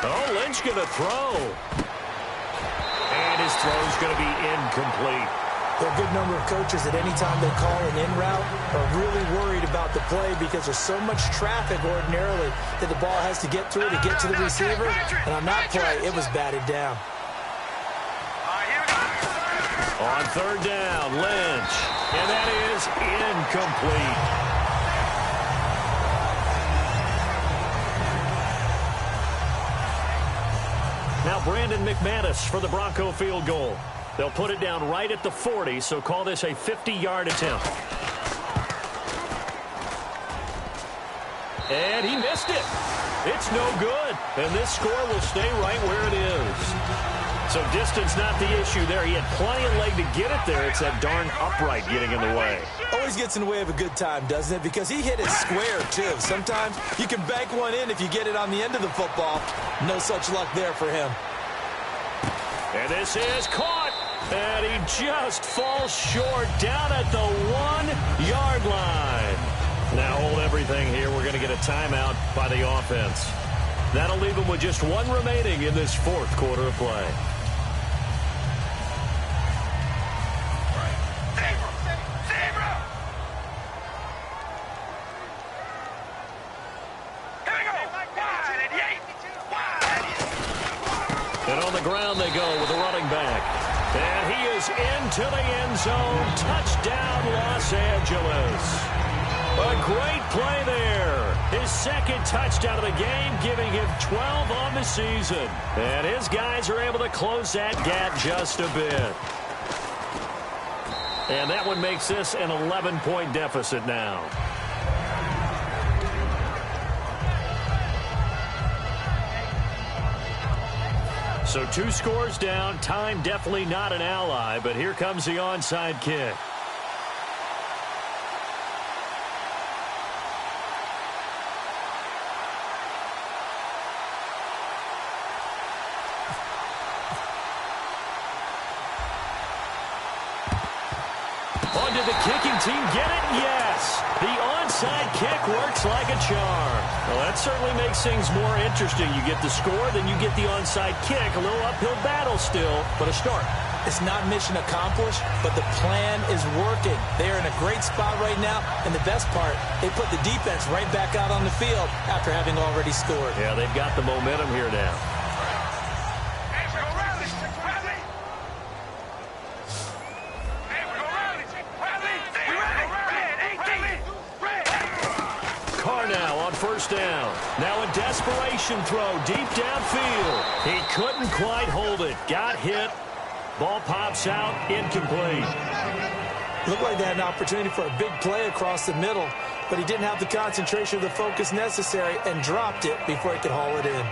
Oh, Lynch going to throw. And his throw is going to be incomplete. There are a good number of coaches that any time they call an in route are really worried about the play because there's so much traffic ordinarily that the ball has to get through to get to the receiver. And on that play, it was batted down. All right, here we go. On third down, Lynch. And that is incomplete. Now Brandon McManus for the Bronco field goal. They'll put it down right at the 40, so call this a 50-yard attempt. And he missed it. It's no good. And this score will stay right where it is. So distance not the issue there. He had plenty of leg to get it there. It's that darn upright getting in the way. Always gets in the way of a good time, doesn't it? Because he hit it square, too. Sometimes you can bank one in if you get it on the end of the football. No such luck there for him. And this is caught. And he just falls short down at the 1-yard line. Now hold everything here. We're going to get a timeout by the offense. That'll leave them with just one remaining in this fourth quarter of play. And on the ground they go with the running back. And he is into the end zone. Touchdown, Los Angeles. A great play there. His second touchdown of the game, giving him 12 on the season. And his guys are able to close that gap just a bit. And that one makes this an 11-point deficit now. So 2 scores down. Time definitely not an ally, but here comes the onside kick. Did the kicking team get it? Yes. The onside kick works like a charm. Well, that certainly makes things more interesting. You get the score, then you get the onside kick. A little uphill battle still, but a start. It's not mission accomplished, but the plan is working. They are in a great spot right now, and the best part, they put the defense right back out on the field after having already scored. Yeah, they've got the momentum here now. First down. Now a desperation throw deep downfield. He couldn't quite hold it. Got hit. Ball pops out. Incomplete. Looked like they had an opportunity for a big play across the middle, but he didn't have the concentration or the focus necessary and dropped it before he could haul it in.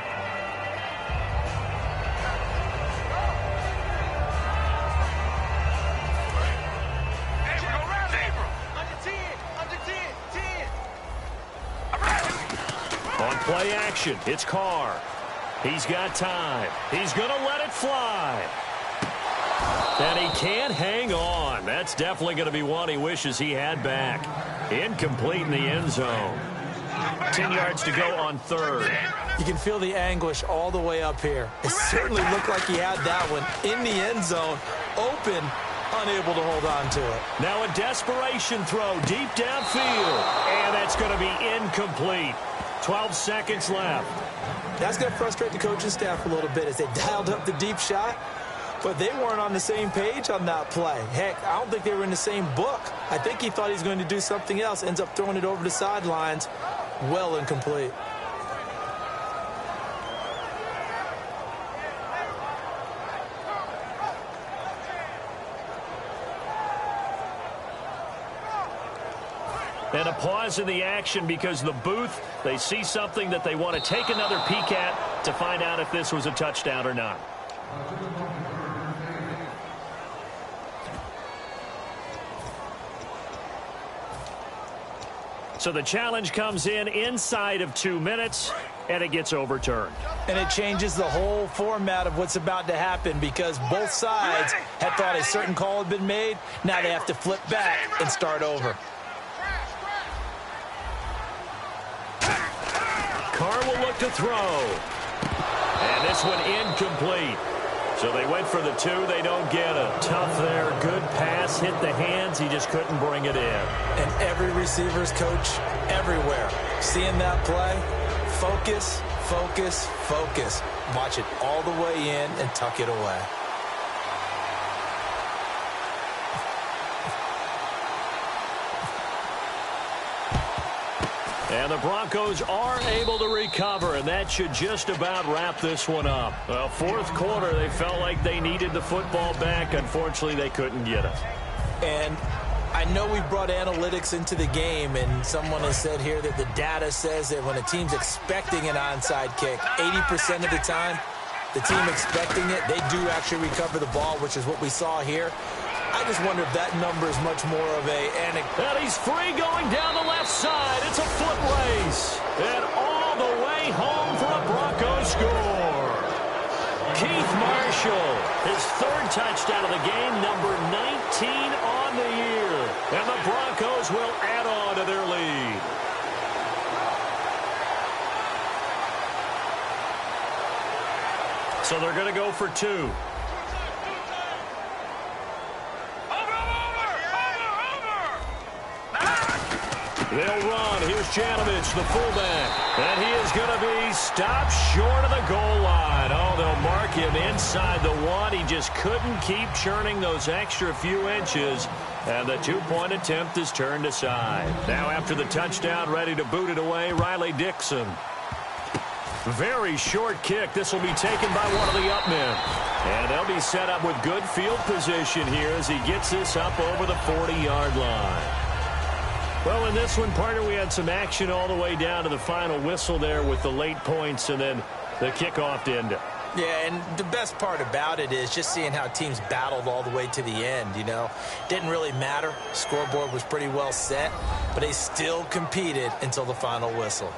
Play action. It's Carr. He's got time. He's going to let it fly. And he can't hang on. That's definitely going to be one he wishes he had back. Incomplete in the end zone. 10 yards to go on third. You can feel the anguish all the way up here. It certainly looked like he had that one in the end zone, open, unable to hold on to it. Now a desperation throw deep downfield. And that's going to be incomplete. 12 seconds left. That's going to frustrate the coaching staff a little bit as they dialed up the deep shot, but they weren't on the same page on that play. Heck, I don't think they were in the same book. I think he thought he was going to do something else, ends up throwing it over the sidelines. Well incomplete. And a pause in the action because the booth, they see something that they want to take another peek at to find out if this was a touchdown or not. So the challenge comes in inside of 2 minutes, and it gets overturned. And it changes the whole format of what's about to happen because both sides had thought a certain call had been made. Now they have to flip back and start over. Carr will look to throw. And this one incomplete. So they went for the 2. They don't get it. Tough there. Good pass. Hit the hands. He just couldn't bring it in. And every receiver's coach everywhere. Seeing that play, focus, focus, focus. Watch it all the way in and tuck it away. And the Broncos are able to recover, and that should just about wrap this one up. Well, fourth quarter, they felt like they needed the football back. Unfortunately, they couldn't get it. And I know we brought analytics into the game, and someone has said here that the data says that when a team's expecting an onside kick, 80% of the time, the team expecting it, they do actually recover the ball, which is what we saw here. I just wonder if that number is much more of a anecdote. And he's free going down the left side. It's a foot race. And all the way home for a Broncos score. Keith Marshall, his third touchdown of the game, number 19 on the year. And the Broncos will add on to their lead. So they're going to go for 2. They'll run. Here's Janovich, the fullback. And he is going to be stopped short of the goal line. Oh, they'll mark him inside the 1. He just couldn't keep churning those extra few inches. And the 2-point attempt is turned aside. Now after the touchdown, ready to boot it away, Riley Dixon. Very short kick. This will be taken by one of the up men. And they'll be set up with good field position here as he gets this up over the 40-yard line. Well, in this one, partner, we had some action all the way down to the final whistle there with the late points and then the kickoff to end it. Yeah, and the best part about it is just seeing how teams battled all the way to the end, you know. Didn't really matter. Scoreboard was pretty well set, but they still competed until the final whistle.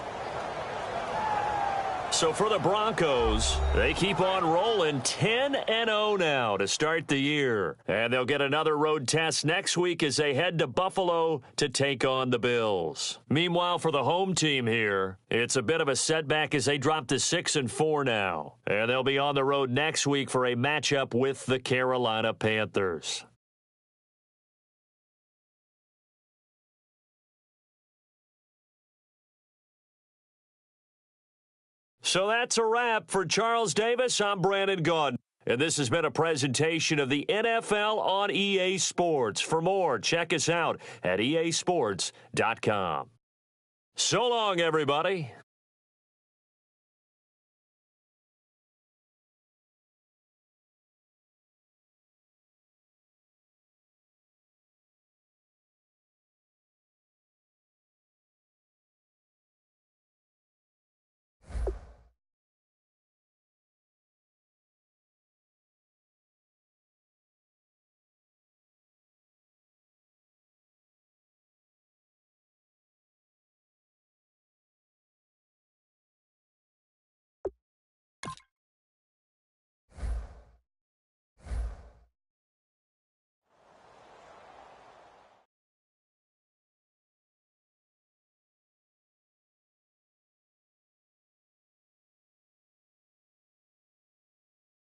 So for the Broncos, they keep on rolling 10-0 now to start the year. And they'll get another road test next week as they head to Buffalo to take on the Bills. Meanwhile, for the home team here, it's a bit of a setback as they drop to 6-4 now. And they'll be on the road next week for a matchup with the Carolina Panthers. So that's a wrap. For Charles Davis, I'm Brandon Gaudin. And this has been a presentation of the NFL on EA Sports. For more, check us out at easports.com. So long, everybody.